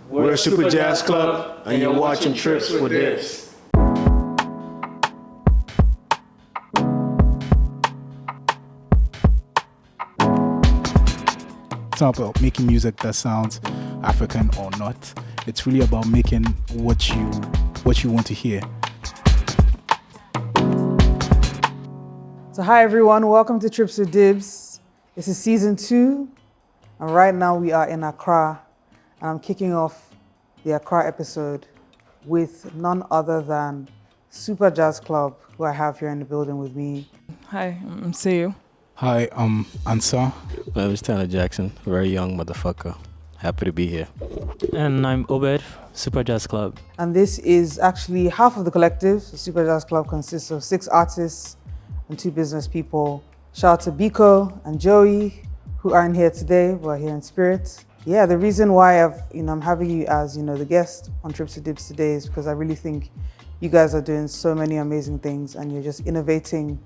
We're Super Jazz Club, and you're watching Trips with Dibs. It's not about making music that sounds African or not. It's really about making what you want to hear. So hi everyone, welcome to Trips with Dibs. This is season 2, and right now we are in Accra, and I'm kicking off the Accra episode with none other than SuperJazzClub, who I have here in the building with me. Hi, I'm Sayo. Hi, I'm Ansar. My name is Tanner Jackson, very young motherfucker. Happy to be here. And I'm Obed, Super Jazz Club. And this is actually half of the collective. The SuperJazzClub consists of 6 artists and 2 business people. Shout out to Biko and Joey, who aren't here today, but are here in spirit. Yeah, the reason why I'm having you as the guest on Trips to Dibs today is because I really think you guys are doing so many amazing things, and you're just innovating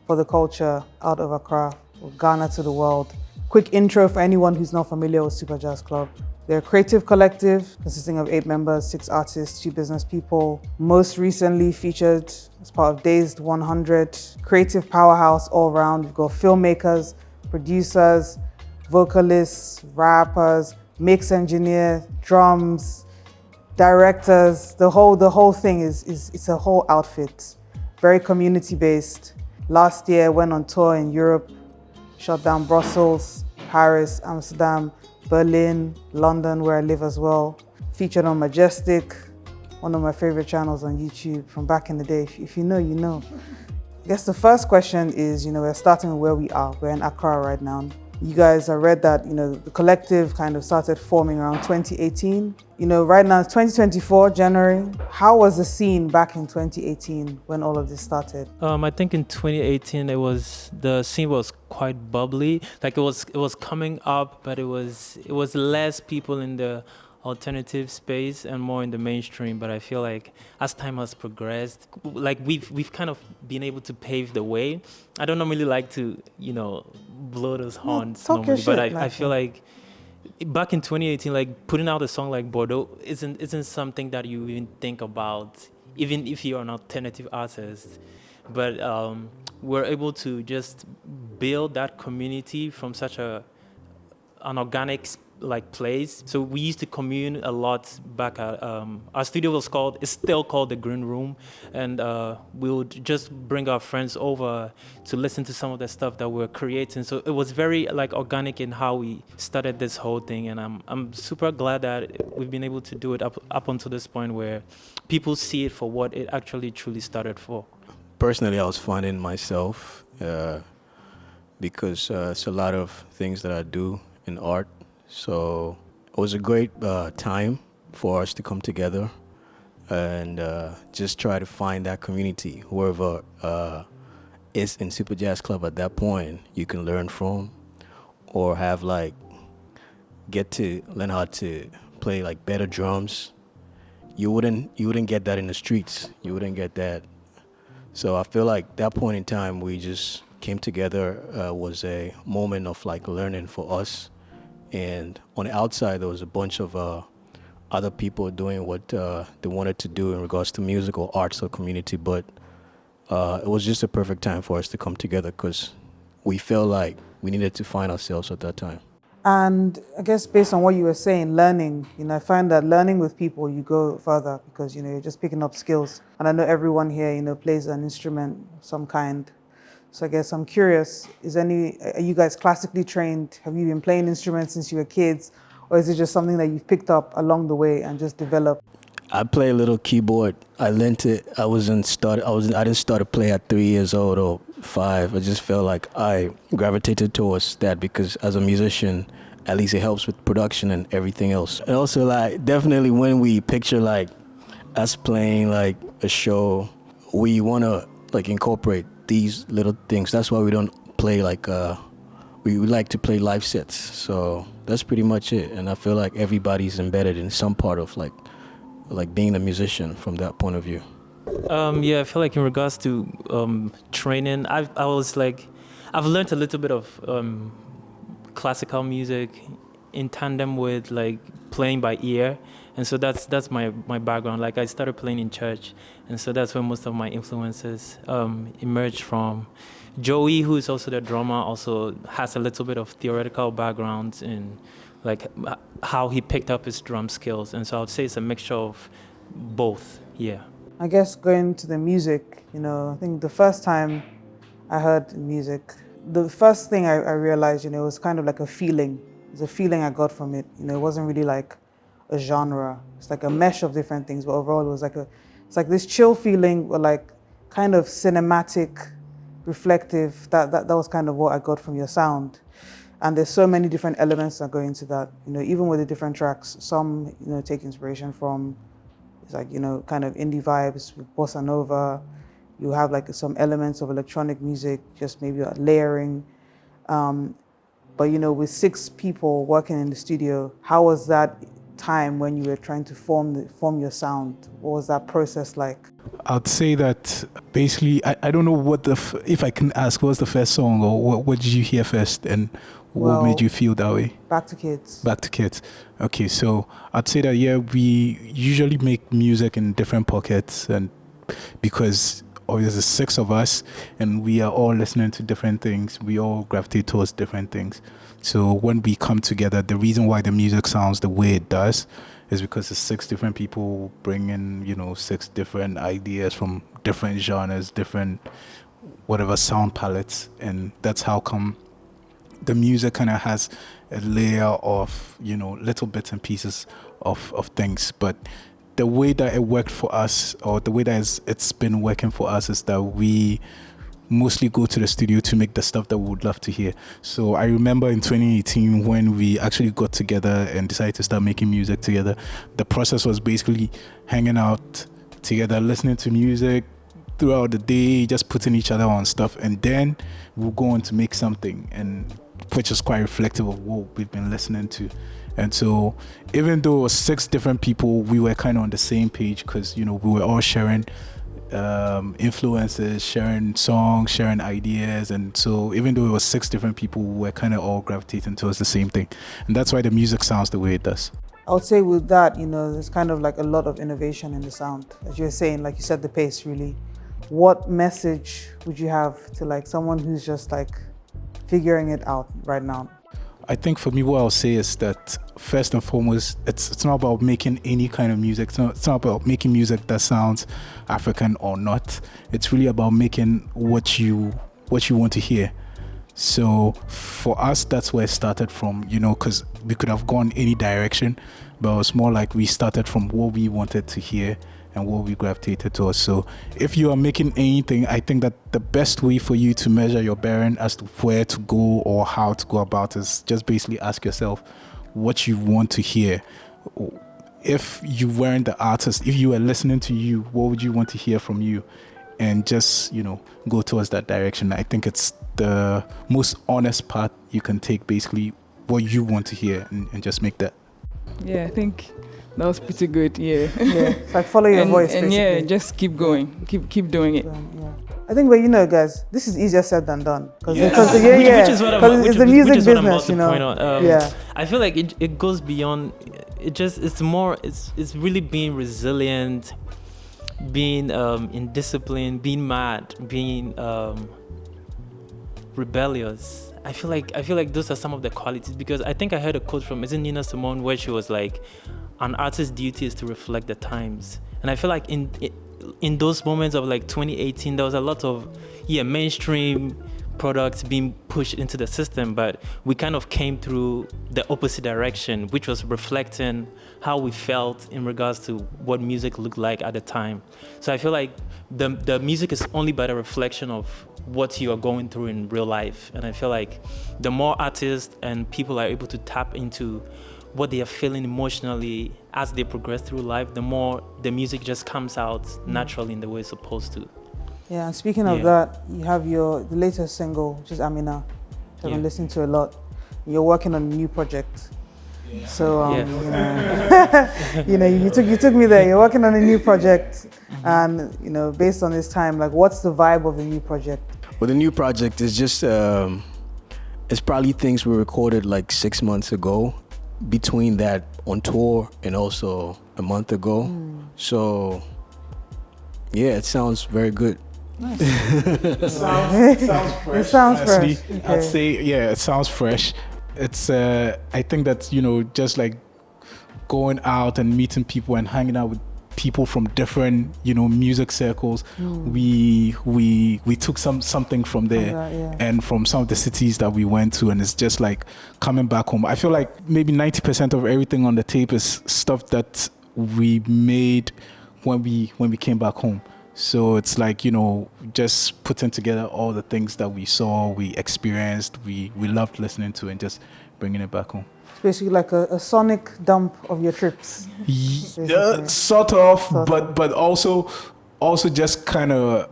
for the culture out of Accra, or Ghana to the world. Quick intro for anyone who's not familiar with SuperJazzClub. They're a creative collective consisting of 8 members, 6 artists, 2 business people. Most recently featured as part of Dazed 100. Creative powerhouse all around. We've got filmmakers, producers, vocalists, rappers, mix engineer, drums, directors. The whole thing it's a whole outfit. Very community-based. Last year went on tour in Europe, shut down Brussels, Paris, Amsterdam, Berlin, London, where I live as well. Featured on Majestic, one of my favorite channels on YouTube from back in the day. If you know, you know. I guess the first question is, we're starting with where we are. We're in Accra right now. You guys, I read that, the collective kind of started forming around 2018. Right now it's 2024, January. How was the scene back in 2018 when all of this started? I think in 2018 the scene was quite bubbly. Like it was coming up, but it was less people in the alternative space and more in the mainstream. But I feel like as time has progressed, like we've kind of been able to pave the way. I don't normally like to blow those horns normally, but I feel like back in 2018, like putting out a song like Bordeaux isn't something that you even think about, even if you're an alternative artist. But we're able to just build that community from such an organic place. So we used to commune a lot back at our studio it's still called the Green Room, and we would just bring our friends over to listen to some of the stuff that we're creating. So it was very organic in how we started this whole thing, and I'm super glad that we've been able to do it up until this point where people see it for what it actually truly started for. Personally, I was finding myself because it's a lot of things that I do in art. So it was a great time for us to come together and just try to find that community. Whoever is in Super Jazz Club at that point, you can learn from, or have get to learn how to play better drums. You wouldn't get that in the streets. You wouldn't get that. So I feel like that point in time we just came together was a moment of learning for us. And on the outside, there was a bunch of other people doing what they wanted to do in regards to music or arts or community. But it was just a perfect time for us to come together because we felt like we needed to find ourselves at that time. And I guess based on what you were saying, learning, I find that learning with people, you go further because, you're just picking up skills. And I know everyone here, plays an instrument of some kind. So I guess I'm curious, are you guys classically trained? Have you been playing instruments since you were kids? Or is it just something that you've picked up along the way and just developed? I play a little keyboard. I learned it. I didn't start to play at 3 years old or 5. I just felt like I gravitated towards that because as a musician, at least it helps with production and everything else. And also definitely when we picture us playing a show, we want to incorporate these little things. That's why we don't play we like to play live sets. So that's pretty much it. And I feel like everybody's embedded in some part of being a musician from that point of view. Yeah, I feel like in regards to training, I've learned a little bit of classical music in tandem with playing by ear, And so that's my background. Like, I started playing in church, and so that's where most of my influences emerged from. Joey, who is also the drummer, also has a little bit of theoretical background in like how he picked up his drum skills. And so I would say it's a mixture of both, yeah. I guess going to the music, you know, I think the first time I heard music, the first thing I realized, you know, it was kind of like a feeling. It was a feeling I got from it. You know, it wasn't really like a genre. It's like a mesh of different things, but overall it was like it's like this chill feeling, or like kind of cinematic, reflective. That was kind of what I got from your sound. And there's so many different elements that go into that. You know, even with the different tracks, some, you know, take inspiration from, it's like, you know, kind of indie vibes with bossa nova. You have like some elements of electronic music, just maybe a layering. But, you know, with 6 people working in the studio, how was that time when you were trying to form your sound? What was that process like? I'd say that basically, I don't know what if I can ask, what was the first song, or what did you hear first, and what made you feel that way? Back to Kids. Back to Kids. Okay, so I'd say that, yeah, we usually make music in different pockets, and because obviously there's 6 of us and we are all listening to different things, we all gravitate towards different things. So when we come together, the reason why the music sounds the way it does is because the 6 different people bring in, you know, 6 different ideas from different genres, different whatever sound palettes, and that's how come the music kind of has a layer of, you know, little bits and pieces of things. But the way that it worked for us, or the way that it's been working for us, is that we mostly go to the studio to make the stuff that we would love to hear. So I remember in 2018 when we actually got together and decided to start making music together, the process was basically hanging out together, listening to music throughout the day, just putting each other on stuff, and then we'll go on to make something, and which is quite reflective of what we've been listening to. And so even though it was 6 different people, we were kind of on the same page, because, you know, we were all sharing influences, sharing songs, sharing ideas. And so even though it was 6 different people, we were kind of all gravitating towards the same thing. And that's why the music sounds the way it does. I would say with that, you know, there's kind of like a lot of innovation in the sound. As you were saying, like you said, the pace really. What message would you have to like someone who's just like figuring it out right now? I think for me, what I'll say is that first and foremost, it's not about making any kind of music. It's not about making music that sounds African or not. It's really about making what you want to hear. So for us, that's where it started from, you know, because we could have gone any direction, but it was more like we started from what we wanted to hear and what we gravitated towards. So if you are making anything, I think that the best way for you to measure your bearing as to where to go or how to go about is just basically ask yourself what you want to hear. If you weren't the artist, if you were listening to you, what would you want to hear from you? And just, you know, go towards that direction. I think it's the most honest path you can take, basically what you want to hear, and just make that. Yeah, I think that was pretty good. Yeah. Yeah, it's like follow your voice. And basically. yeah, just keep going, keep doing it. Yeah. I think, but you know, guys, this is easier said than done. Because Which is what it's the music what I'm about business, to you know. point out. Yeah. I feel like it goes beyond. It's really being resilient, being in discipline, being mad, being rebellious. I feel like those are some of the qualities, because I think I heard a quote from, is it Nina Simone, where she was like, an artist's duty is to reflect the times. And I feel like in those moments of like 2018, there was a lot of mainstream products being pushed into the system, but we kind of came through the opposite direction, which was reflecting how we felt in regards to what music looked like at the time. So I feel like the music is only but a reflection of what you are going through in real life. And I feel like the more artists and people are able to tap into what they are feeling emotionally as they progress through life, the more the music just comes out naturally in the way it's supposed to. Yeah, and speaking of that, you have the latest single, which is Amina, which I've been listening to a lot. You're working on a new project. Yeah. So, you know, you took me there. You're working on a new project, and you know, based on this time, like, what's the vibe of the new project? Well, the new project is just it's probably things we recorded like 6 months ago. Between that, on tour and also a month ago. So yeah, it sounds very good. Nice. sounds fresh. It sounds honestly. fresh. Okay. I'd say, yeah, it sounds fresh. It's, I think that, just like going out and meeting people and hanging out with people from different, music circles, we took something from there and from some of the cities that we went to, and it's just like coming back home. I feel like maybe 90% of everything on the tape is stuff that we made when we came back home. So it's like, just putting together all the things that we saw, we experienced, we loved listening to, and just bringing it back home. It's basically like a sonic dump of your trips. Sort of, but also just kind of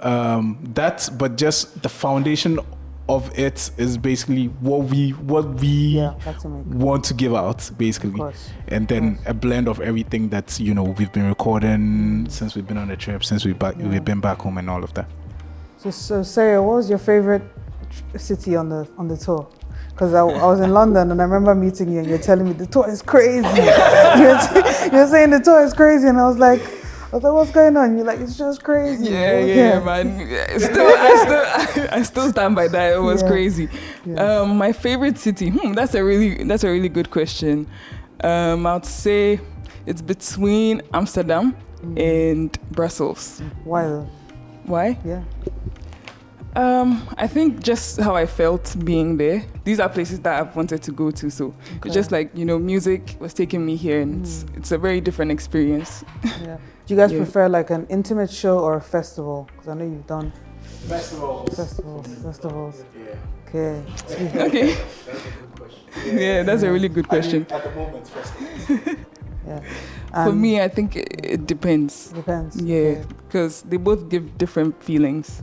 that, but just the foundation of it is basically what we want to give out, basically, and then a blend of everything that we've been recording since we've been on the trip, since we've been back home, and all of that. So Sarah, what was your favorite city on the tour? Because I was in London and I remember meeting you and you're telling me the tour is crazy. You're saying the tour is crazy, and I was like, what's going on? You're like, it's just crazy. Yeah, man. I still stand by that. It was crazy. Yeah. My favorite city. That's a really good question. I'd say it's between Amsterdam and Brussels. Why though? Why? Yeah. I think just how I felt being there. These are places that I've wanted to go to, so it's just like, music was taking me here, and it's a very different experience. Yeah. Do you guys prefer like an intimate show or a festival? Because I know you've done festivals. Yeah. Okay. Okay. That's a good question. Yeah, that's a really good question. At the moment, festivals. Yeah. For me, I think it depends. Depends. Yeah, because they both give different feelings.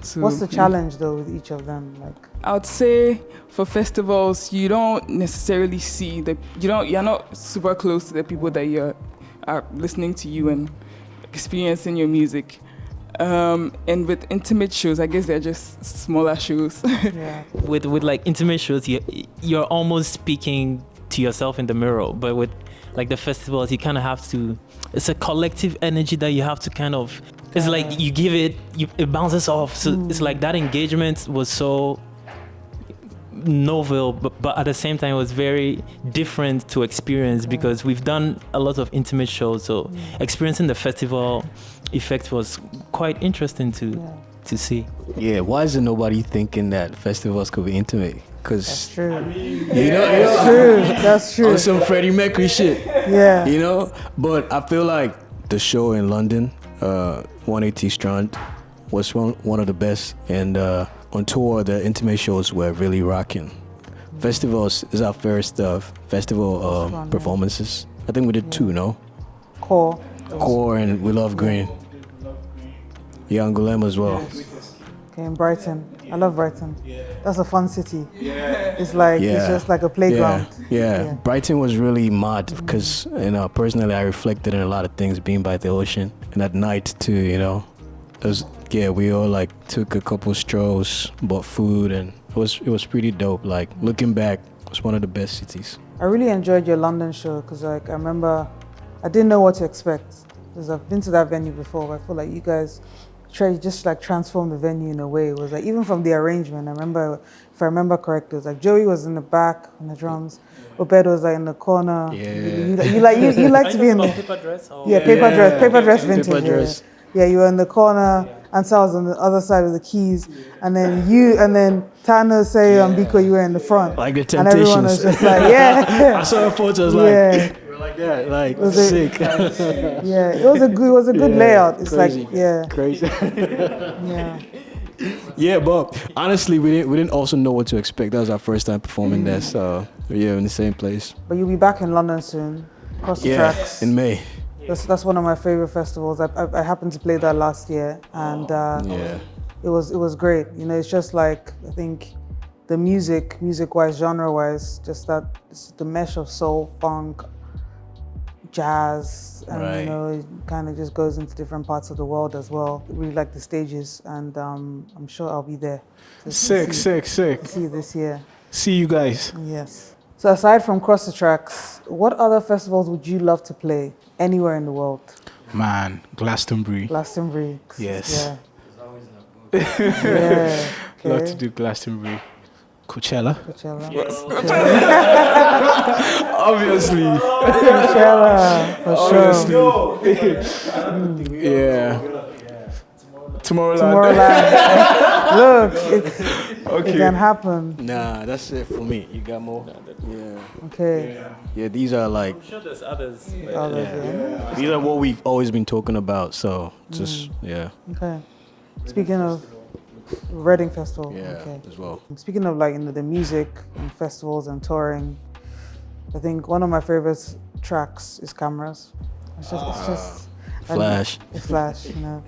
So, What's the challenge though with each of them? Like, I would say for festivals, you don't necessarily see you're not super close to the people that are listening to you and experiencing your music. And with intimate shows, I guess they're just smaller shows. yeah. With like intimate shows, you're almost speaking to yourself in the mirror, but with like the festivals, you kind of have to, it's a collective energy that you have to kind of, it's like you give it, it bounces off. So it's like that engagement was so novel, but at the same time it was very different to experience because we've done a lot of intimate shows. So experiencing the festival effect was quite interesting to see. Yeah, why isn't nobody thinking that festivals could be intimate? Because That's true. That's true. on some Freddie Mercury shit. Yeah. But I feel like the show in London, 180 Strand, was one of the best, and on tour the intimate shows were really rocking. Festivals is our first festival performances. I think we did two, no? Core and We Love Green. Yeah, Angoulême as well. Okay, in Brighton. I love Brighton. That's a fun city. It's like it's just like a playground. Yeah. Brighton was really mad because personally I reflected in a lot of things being by the ocean, and at night too. We all like took a couple strolls, bought food, and it was pretty dope. Like looking back, it's one of the best cities. I really enjoyed your London show because I remember I didn't know what to expect because I've been to that venue before. But I feel like you guys just like transform the venue in a way. It was like even from the arrangement. I remember, if I remember correctly, it was like Joey was in the back on the drums, Obed was like in the corner. Yeah. You like to be in the paper dress. Paper dress vintage. Paper dress. Yeah, you were in the corner, and so I was on the other side with the keys, and then Tano, Say, and Biko, you were in the front. Like the and everyone Temptations. was just like, I saw a photo, I was like, like that, like sick. It was a good layout. It's crazy. like, Crazy. yeah. Yeah, but honestly, we didn't also know what to expect. That was our first time performing there, so in the same place. But you'll be back in London soon, across the tracks. In May. That's one of my favorite festivals. I happened to play that last year, and it was great. It's just like, I think the music-wise, genre-wise, just that it's the mesh of soul, funk, jazz, and it kind of just goes into different parts of the world as well. I really like the stages, and I'm sure I'll be there. Sick. To see you this year. See you guys. Yes. So aside from Cross the Tracks, what other festivals would you love to play anywhere in the world? Man, Glastonbury. Glastonbury. Yes. Yeah. Yeah. Love to Okay. do Glastonbury. Coachella. Coachella. Obviously. Coachella, for sure. Obviously. Yeah. Tomorrowland. Tomorrowland. Look, it Okay. can happen. Nah, that's it for me. You got more? Yeah. Okay. Yeah, these are like, I'm sure there's others. Others, yeah. these are what we've always been talking about. So just, yeah, Okay. Speaking of Reading Festival. yeah, Okay. as well. Speaking of like the music and festivals and touring, I think one of my favorite tracks is Cameras. It's just Flash. It's Flash, you know.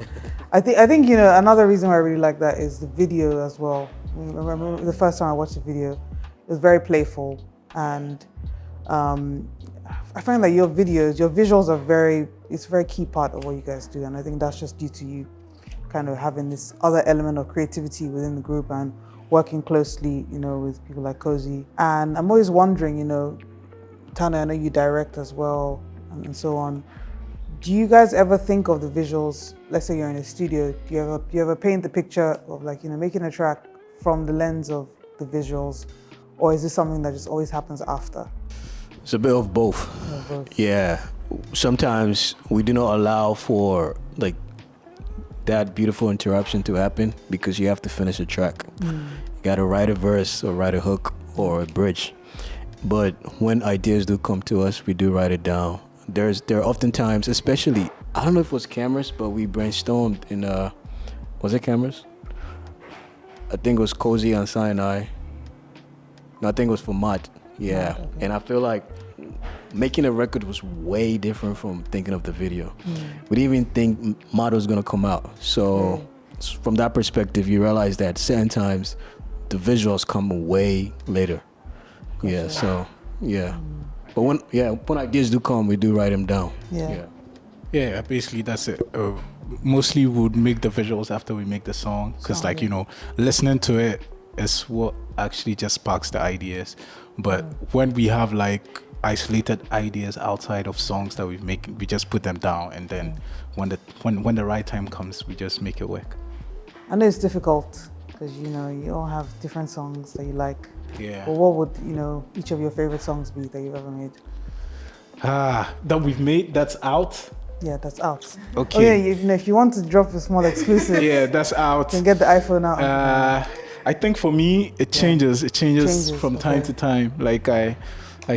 I think you know another reason why I really like that is the video as well. I remember the first time I watched the video, it was very playful, and I find that your videos, your visuals are it's a very key part of what you guys do, and I think that's just due to you kind of having this other element of creativity within the group and working closely, you know, with people like Cozy. And I'm always wondering, you know, Tana, I know you direct as well, and so on. Do you guys ever think of the visuals? Let's say you're in a studio. Do you ever paint the picture of like, you know, making a track from the lens of the visuals, or is this something that just always happens after? It's a bit of both. Yeah. Sometimes we do not allow for like that beautiful interruption to happen because you have to finish a track. You got to write a verse or write a hook or a bridge. But when ideas do come to us, we do write it down. There are often times, especially, I don't know if it was Cameras, but we brainstormed in, was it Cameras? I think it was Cozy and Sinai. No, I think it was for Mott. Yeah. Okay. And I feel like making a record was way different from thinking of the video. We didn't even think Mott was gonna come out. So from that perspective, you realize that certain times the visuals come way later. Yeah, so, yeah. But when ideas do come, we do write them down. Yeah. Yeah, basically that's it. Mostly we would make the visuals after we make the song, because like, you know, listening to it is what actually just sparks the ideas. But when we have like isolated ideas outside of songs that we've made, we just put them down, and then when the right time comes, we just make it work. I know it's difficult because, you know, you all have different songs that you like. Yeah. But what would, you know, each of your favorite songs be that you've ever made? That we've made, that's out. Yeah, that's out. Okay. Oh yeah, you know, if you want to drop a small exclusive, Yeah, that's out. you can get the iPhone out. I think for me, it changes. It changes from time okay. to time. Like I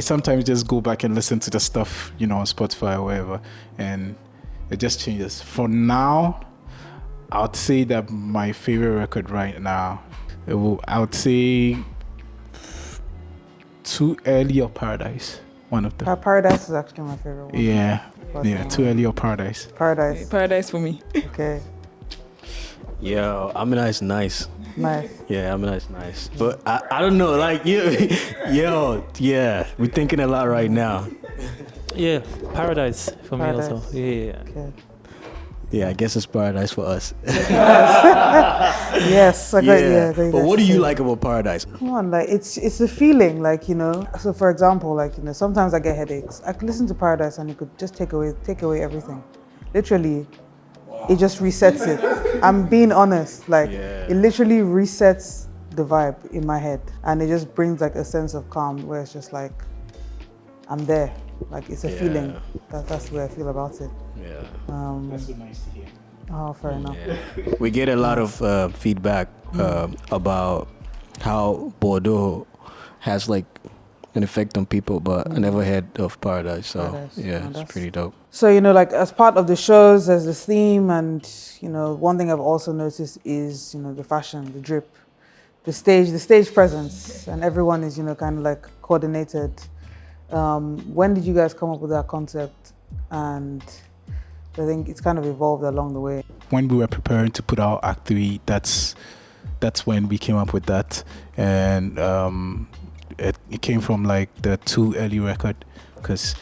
sometimes just go back and listen to the stuff, you know, on Spotify or wherever, and it just changes. For now, I would say that my favorite record right now, I would say Too Early or Paradise. One of them. Paradise is actually my favorite one. Yeah, But, Too Early or Paradise. Paradise. Paradise for me. Okay. Yeah, Amina is nice. Nice. Yeah, Amina is nice. But I don't know, like, yeah, we're thinking a lot right now. Yeah, Paradise for me Paradise. also. Yeah. Okay. Yeah, I guess it's Paradise for us. Yes, I got yeah. But what do you like about Paradise? Come on, like it's a feeling, like, you know. So for example, like, you know, sometimes I get headaches. I could listen to Paradise and it could just take away everything. Literally, it just resets it. I'm being honest, like it literally resets the vibe in my head, and it just brings like a sense of calm where it's just like I'm there. Like it's a feeling. That's the way I feel about it. Yeah. That's so nice to hear. Oh, fair enough. We get a lot of feedback about how Bordeaux has like an effect on people, but I never heard of Paradise, so Paradise. yeah, No, it's pretty dope. So, you know, like as part of the shows, there's this theme, and, you know, one thing I've also noticed is, you know, the fashion, the drip, the stage presence, and everyone is, you know, kind of like coordinated. When did you guys come up with that concept? And I think it's kind of evolved along the way. When we were preparing to put out Act 3, that's when we came up with that, and it came from like the Too Early record, because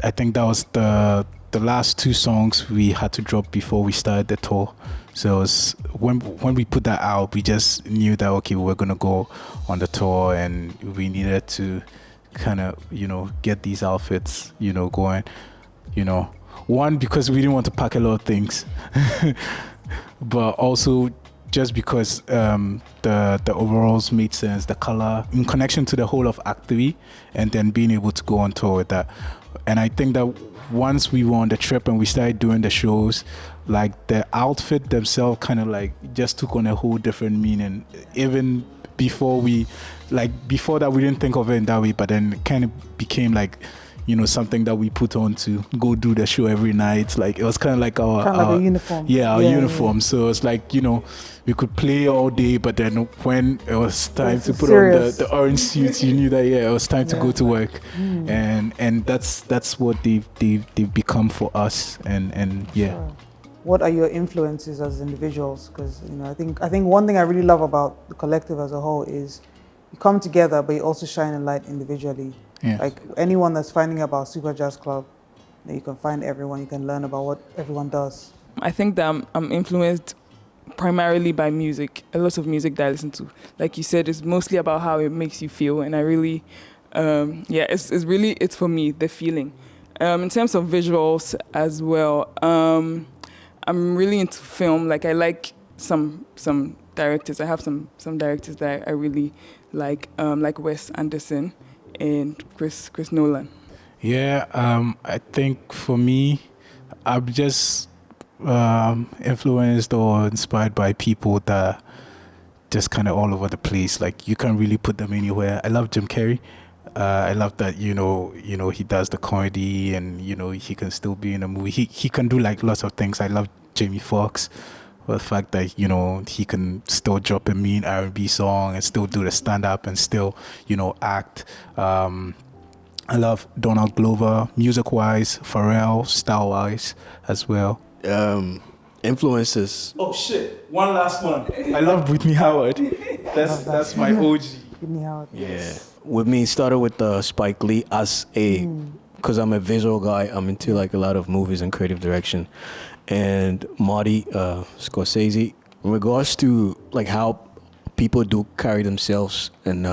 I think that was the last two songs we had to drop before we started the tour. So it was, when we put that out, we just knew that okay, we were gonna go on the tour, and we needed to kind of, get these outfits, going, one, because we didn't want to pack a lot of things, but also just because the overalls made sense, the color in connection to the whole of Act 3, and then being able to go on tour with that. And I think that once we were on the trip and we started doing the shows, like the outfit themselves kind of like just took on a whole different meaning. Even before before that, we didn't think of it in that way, but then it kind of became like, something that we put on to go do the show every night. Like it was kind of like our a uniform. Yeah, our uniform. Yeah. So it's like, we could play all day, but then when it was time to put serious. on the orange suits, you knew that it was time to go to work. And that's what they've become for us. And yeah. Sure. What are your influences as individuals? Because I think one thing I really love about the collective as a whole is you come together, but you also shine a light individually. Yeah. Like anyone that's finding about Super Jazz Club, you can find everyone. You can learn about what everyone does. I think that I'm influenced primarily by music. A lot of music that I listen to, like you said, is mostly about how it makes you feel, and I really, it's for me the feeling. In terms of visuals as well, I'm really into film. Like I like some directors. I have some directors that I really like Wes Anderson and Chris Nolan. Yeah, I think for me, I'm just influenced or inspired by people that just kind of all over the place. Like you can't really put them anywhere. I love Jim Carrey. I love that he does the comedy and he can still be in a movie. He can do like lots of things. I love Jamie Foxx. The fact that he can still drop a mean R&B song and still do the stand up and still act. I love Donald Glover, music wise, Pharrell, style wise as well. Influences. Oh shit! One last one. I love Whitney Howard. That's my OG. Whitney Howard. Yeah. With me, started with Spike Lee because I'm a visual guy. I'm into like a lot of movies and creative direction. And Marty Scorsese, in regards to like how people do carry themselves and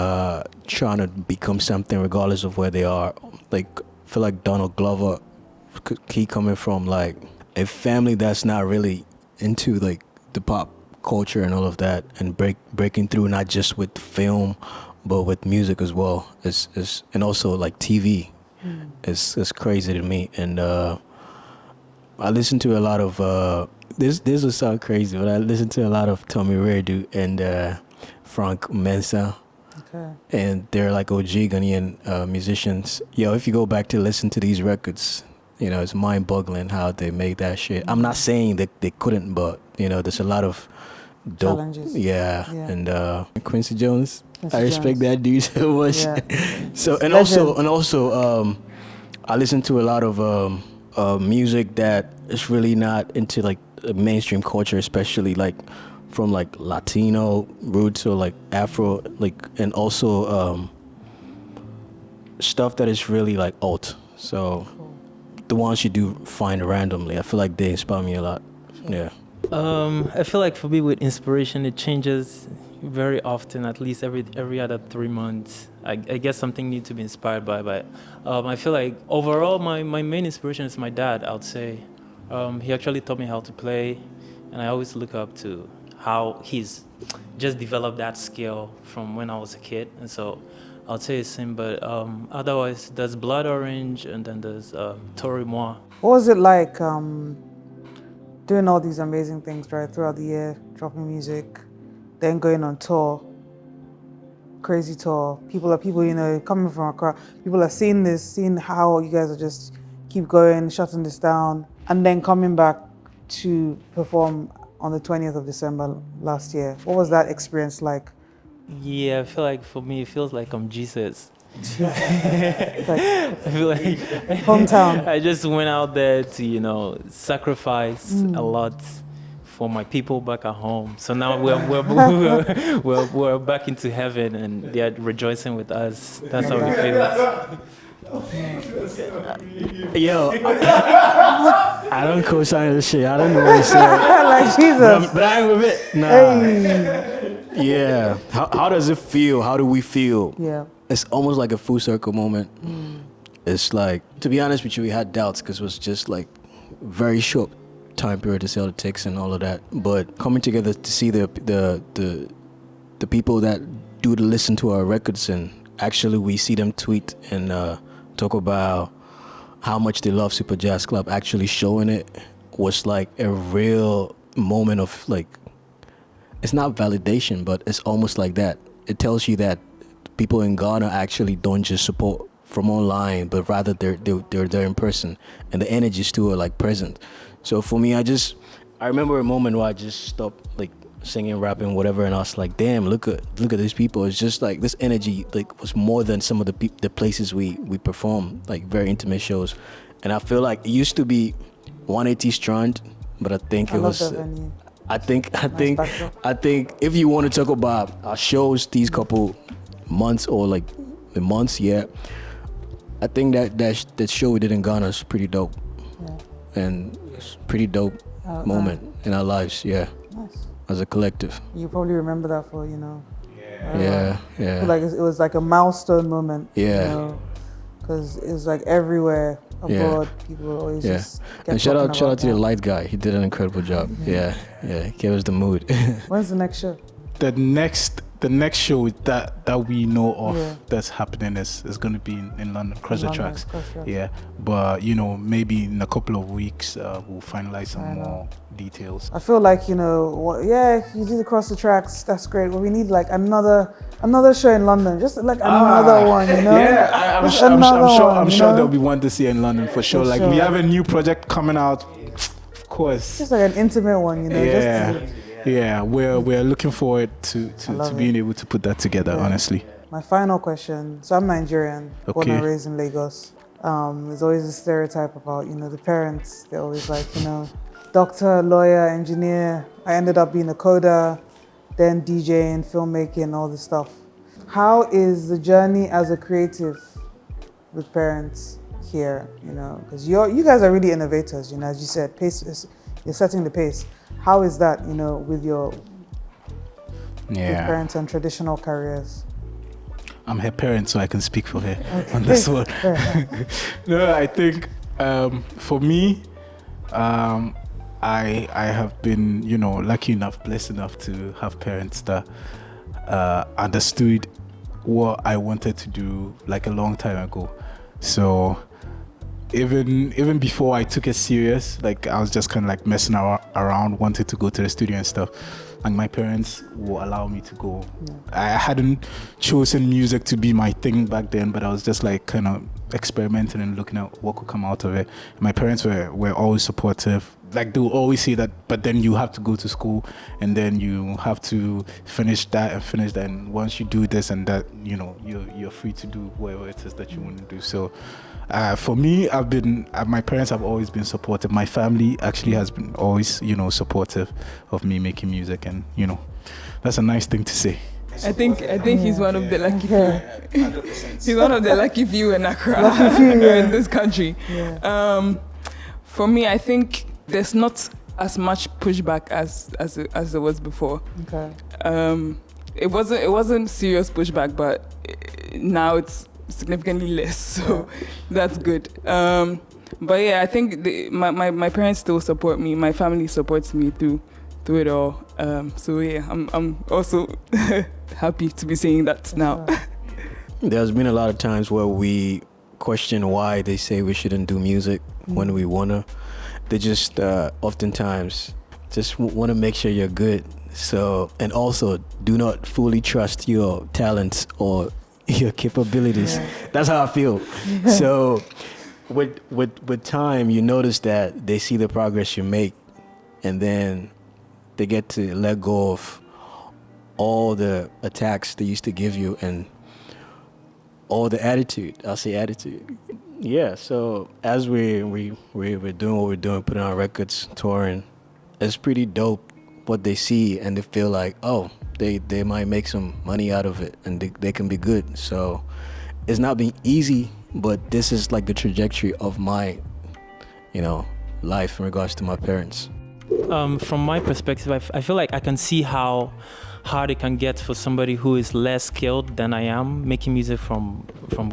trying to become something regardless of where they are. Like I feel like Donald Glover, he coming from like a family that's not really into like the pop culture and all of that, and breaking through not just with film but with music as well. It's and also like TV. It's crazy to me. And I listen to a lot of this will sound crazy, but I listen to a lot of Tommy Redu and Frank Mensa. Okay. And they're like OG Ghanaian musicians. If you go back to listen to these records, it's mind-boggling how they made that shit. I'm not saying that they couldn't, but there's a lot of dope challenges. Yeah. And Quincy Jones, I respect Jones. that dude so much. Yeah. So and also I listen to a lot of music that is really not into like mainstream culture, especially like from like Latino roots or like Afro, like, and also stuff that is really like alt. So the ones you do find randomly, I feel like they inspire me a lot. Yeah. I feel like for me with inspiration, it changes very often, at least every other 3 months. I guess something needs to be inspired by, but I feel like overall my main inspiration is my dad, I would say. He actually taught me how to play, and I always look up to how he's just developed that skill from when I was a kid, and so I'll say it's him. But otherwise, there's Blood Orange, and then there's Tori Moi. What was it like doing all these amazing things right throughout the year, dropping music, then going on tour, crazy tour? People coming from Accra. People are seeing how you guys are just keep going, shutting this down, and then coming back to perform on the 20th of December last year. What was that experience like? Yeah, I feel like for me, it feels like I'm Jesus. Like, I feel like hometown. I just went out there to, sacrifice a lot for my people back at home. So now we're back into heaven, and they're rejoicing with us. That's how we feel. Yo, I don't co-sign this shit. I don't know what to say. Like Jesus. But I ain't with it. Nah. Hey. Yeah. How does it feel? How do we feel? Yeah. it's almost like a full circle moment. It's like, to be honest with you, we had doubts because it was just like very short time period to sell the tickets and all of that. But coming together to see the people that do the listen to our records, and actually we see them tweet and talk about how much they love Super Jazz Club, actually showing it was like a real moment of like, it's not validation, but it's almost like that. It tells you that people in Ghana actually don't just support from online, but rather they're there in person, and the energies too are like present. So for me, I remember a moment where I just stopped like singing, rapping, whatever, and I was like, damn, look at these people. It's just like this energy like was more than some of the places we perform, like very intimate shows. And I feel like it used to be 180 Strand, but I think it was. I think if you want to talk about our shows these couple months or like the months, yeah, I think that show we did in Ghana is pretty dope, and it's a pretty dope moment in our lives, yeah. Nice. As a collective. You probably remember that for, Yeah. Like it was like a milestone moment. Yeah. Because it was like everywhere abroad, people were always just get and shout out to that. the light guy. He did an incredible job. Yeah. He gave us the mood. When's the next show? The next show that we know of that's happening is going to be in London, Cross the Tracks. Yeah, but maybe in a couple of weeks we'll finalize some more details. I feel like you do the Cross the Tracks, that's great, but we need like another show in London, just like another one, Yeah, I'm sure there'll be one to see in London for sure. Like we have a new project coming out, of course. Just like an intimate one, Yeah, we're looking forward to being able to put that together, honestly. My final question. So I'm Nigerian, born and raised in Lagos. There's always a stereotype about, the parents. They're always like, doctor, lawyer, engineer. I ended up being a coder, then DJing, filmmaking, all this stuff. How is the journey as a creative with parents here? Because you guys are really innovators. As you said, you're setting the pace. How is that, with your with parents and traditional careers? I'm her parent, so I can speak for her on this one. No, I think for me, I have been, lucky enough, blessed enough to have parents that understood what I wanted to do like a long time ago. So even before I took it serious, like I was just kind of like messing around, wanted to go to the studio and stuff. And my parents will allow me to go. I hadn't chosen music to be my thing back then, but I was just like kind of experimenting and looking at what could come out of it. My parents were always supportive. Like they will always say that, but then you have to go to school and then you have to finish that. And once you do this and that, you're free to do whatever it is that you want to do. So for me, my parents have always been supportive. My family actually has been always, supportive of me making music, and that's a nice thing to say. I think he's one of the lucky few. 100%. He's one of the lucky few in Accra, in this country. For me, I think there's not as much pushback as there was before. Okay. It wasn't serious pushback, but now it's significantly less, so that's good. But yeah, I think my parents still support me. My family supports me through it all. So yeah, I'm also happy to be saying that now. There's been a lot of times where we question why they say we shouldn't do music when we wanna. They just oftentimes just want to make sure you're good. So, and also do not fully trust your talents or your capabilities. That's how I feel. So with time, you notice that they see the progress you make, and then they get to let go of all the attacks they used to give you and all the attitude. I'll say attitude. Yeah, so as we're doing what we're doing, putting on records, touring, it's pretty dope what they see, and they feel like, oh, they might make some money out of it, and they can be good. So it's not been easy, but this is like the trajectory of my, life in regards to my parents. from my perspective, I feel like I can see how hard it can get for somebody who is less skilled than I am making music from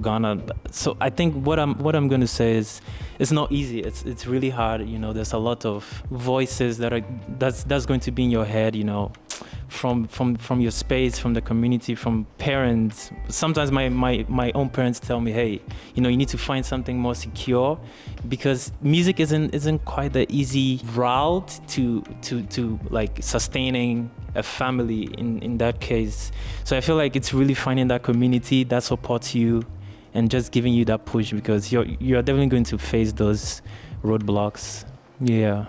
Ghana. So I think what I'm going to say is it's not easy. It's really hard. You know, there's a lot of voices that's going to be in your head. You know, from your space, from the community, from parents. Sometimes my own parents tell me, hey, you know, you need to find something more secure, because music isn't quite the easy route to like sustaining a family in that case. So I feel like it's really finding that community that supports you and just giving you that push, because you're definitely going to face those roadblocks. Yeah.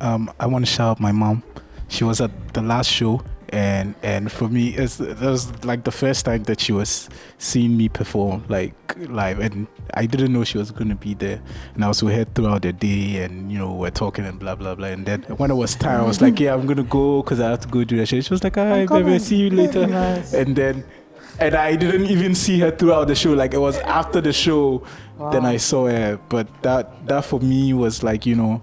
I want to shout out my mom. She was at the last show, and for me, that was like the first time that she was seeing me perform like live, and I didn't know she was going to be there. And I was with her throughout the day, and you know, we're talking and blah blah blah. And then when it was time, I was like, yeah, I'm gonna go because I have to go do that shit. She was like, all right, baby, see you later. Nice. And I didn't even see her throughout the show. Like, it was after the show, then I saw her. But that for me was like, you know,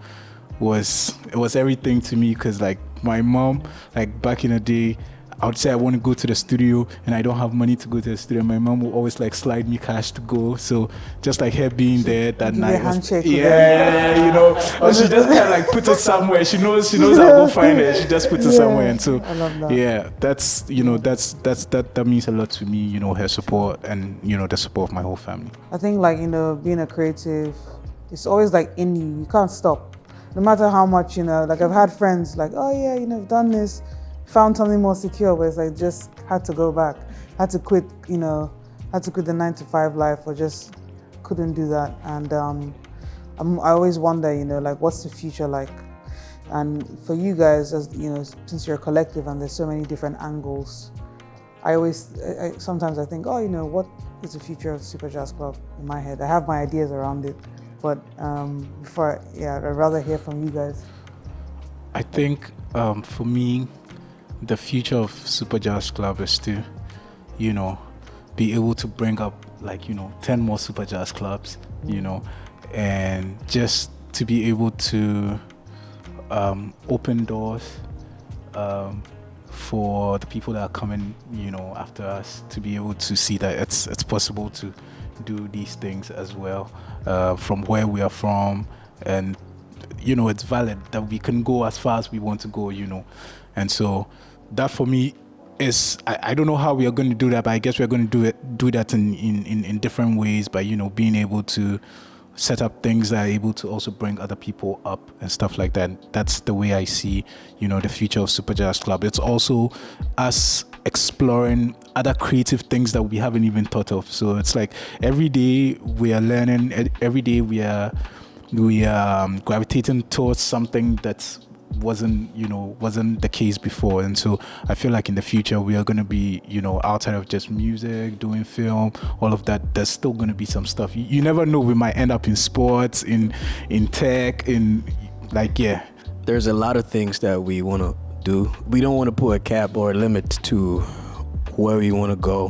it was everything to me, because like my mom, like back in the day, I would say I want to go to the studio and I don't have money to go to the studio. My mom will always like slide me cash to go. So just like her being there that night, handshake you know, or she just kind of like puts it somewhere. She knows I'll go find her. She just puts it somewhere. And so I love that. yeah, that's, you know, that means a lot to me, you know, her support and, you know, the support of my whole family. I think, like, you know, being a creative, it's always like in you. You can't stop. No matter how much, you know, like I've had friends like, oh yeah, you know, I've done this, found something more secure, but it's like just had to go back, had to quit the 9-to-5 life, or just couldn't do that. And I always wonder, you know, like, what's the future like? And for you guys, as you know, since you're a collective and there's so many different angles, sometimes I think, oh, you know, what is the future of Super Jazz Club in my head? I have my ideas around it, but I'd rather hear from you guys. I think for me, the future of Super Jazz Club is to, you know, be able to bring up like, you know, 10 more Super Jazz Clubs, you know, and just to be able to open doors for the people that are coming, you know, after us, to be able to see that it's possible to do these things as well, from where we are from, and you know, it's valid that we can go as far as we want to go, you know. And so that for me is, I don't know how we are going to do that, but I guess we're going to do that in different ways, by, you know, being able to set up things that are able to also bring other people up and stuff like that. That's the way I see, you know, the future of Super Jazz Club. It's also us exploring other creative things that we haven't even thought of. So it's like every day we are learning, every day we are gravitating towards something that wasn't the case before. And so I feel like in the future we are going to be, you know, outside of just music, doing film, all of that, there's still going to be some stuff. You never know, we might end up in sports, in tech, in like, yeah. There's a lot of things that we want to do. We don't want to put a cap or a limit to where we want to go.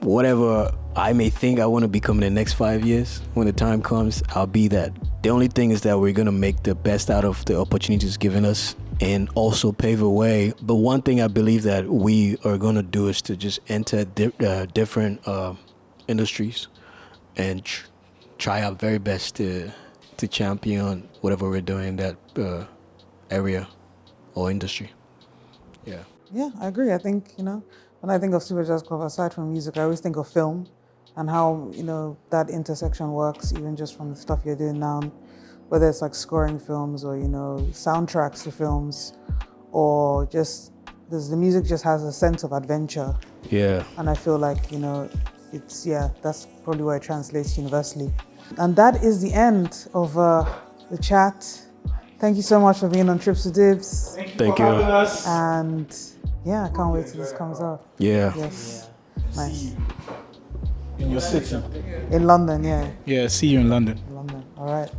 Whatever I may think I want to become in the next 5 years, when the time comes, I'll be that. The only thing is that we're going to make the best out of the opportunities given us and also pave a way. But one thing I believe that we are going to do is to just enter different industries and try our very best to champion whatever we're doing in that area or industry. Yeah. Yeah, I agree. I think, you know, when I think of Super Jazz Club, aside from music, I always think of film and how, you know, that intersection works, even just from the stuff you're doing now, whether it's like scoring films or, you know, soundtracks to films, or just, the music just has a sense of adventure. Yeah. And I feel like, you know, that's probably where it translates universally. And that is the end of the chat. Thank you so much for being on Trips to Dibs. Thank you. And yeah, I can't wait till this comes out. Yeah. Yes. Nice. In your city. In London, yeah. Yeah, see you in London. London. All right.